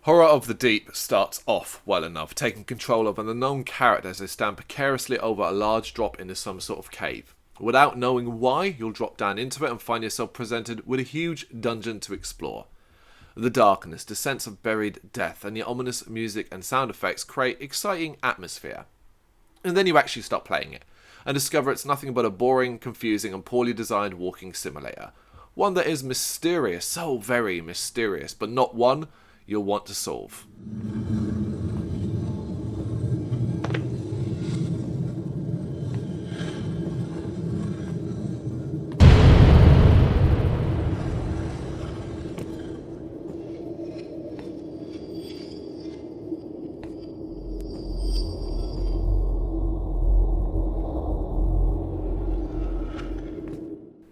Horror of the Deep starts off well enough, taking control of an unknown character as they stand precariously over a large drop into some sort of cave. Without knowing why, you'll drop down into it and find yourself presented with a huge dungeon to explore. The darkness, the sense of buried death, and the ominous music and sound effects create exciting atmosphere. And then you actually stop playing it, and discover it's nothing but a boring, confusing, and poorly designed walking simulator. One that is mysterious, so very mysterious, but not one you'll want to solve.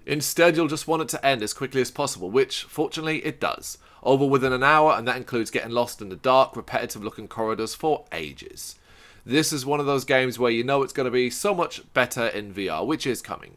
Instead, you'll just want it to end as quickly as possible, which, fortunately, it does. Over within an hour, and that includes getting lost in the dark, repetitive-looking corridors for ages. This is one of those games where you know it's going to be so much better in VR, which is coming.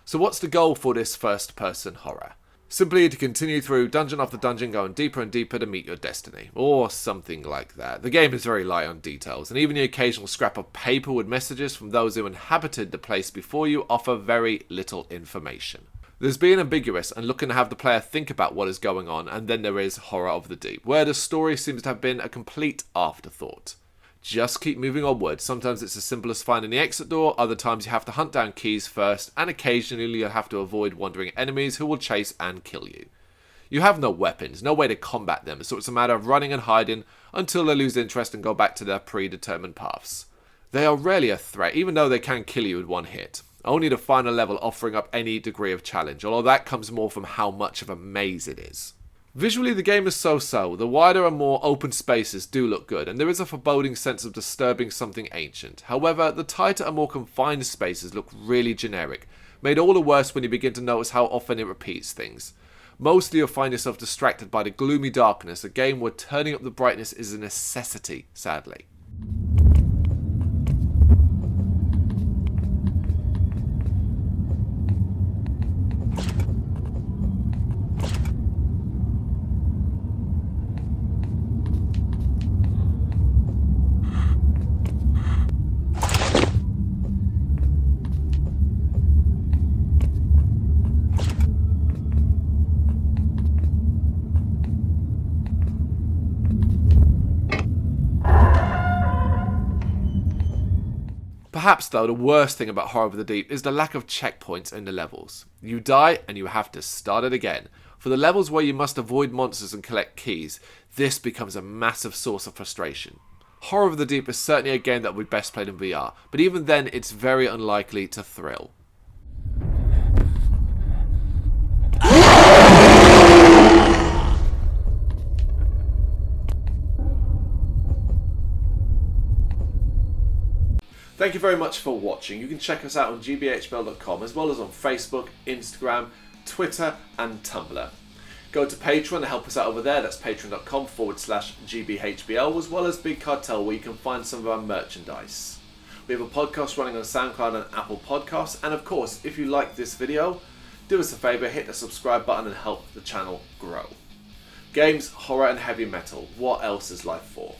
So what's the goal for this first-person horror? Simply to continue through dungeon after dungeon, going deeper and deeper to meet your destiny, or something like that. The game is very light on details, and even the occasional scrap of paper with messages from those who inhabited the place before you offer very little information. There's being ambiguous and looking to have the player think about what is going on, and then there is Horror of the Deep, where the story seems to have been a complete afterthought. Just keep moving onward. Sometimes it's as simple as finding the exit door, other times you have to hunt down keys first, and occasionally you'll have to avoid wandering enemies who will chase and kill you. You have no weapons, no way to combat them, so it's a matter of running and hiding until they lose interest and go back to their predetermined paths. They are rarely a threat, even though they can kill you with one hit. Only the final level offering up any degree of challenge, although that comes more from how much of a maze it is. Visually, the game is so-so. The wider and more open spaces do look good, and there is a foreboding sense of disturbing something ancient. However, the tighter and more confined spaces look really generic, made all the worse when you begin to notice how often it repeats things. Mostly you'll find yourself distracted by the gloomy darkness, a game where turning up the brightness is a necessity, sadly. Perhaps, though, the worst thing about Horror of the Deep is the lack of checkpoints in the levels. You die and you have to start it again. For the levels where you must avoid monsters and collect keys, this becomes a massive source of frustration. Horror of the Deep is certainly a game that would be best played in VR, but even then it's very unlikely to thrill. Thank you very much for watching. You can check us out on gbhbl.com as well as on Facebook, Instagram, Twitter and Tumblr. Go to Patreon to help us out over there. That's patreon.com/gbhbl, as well as Big Cartel, where you can find some of our merchandise. We have a podcast running on SoundCloud and Apple Podcasts, and of course, if you like this video, do us a favour, hit the subscribe button and help the channel grow. Games, horror and heavy metal, what else is life for?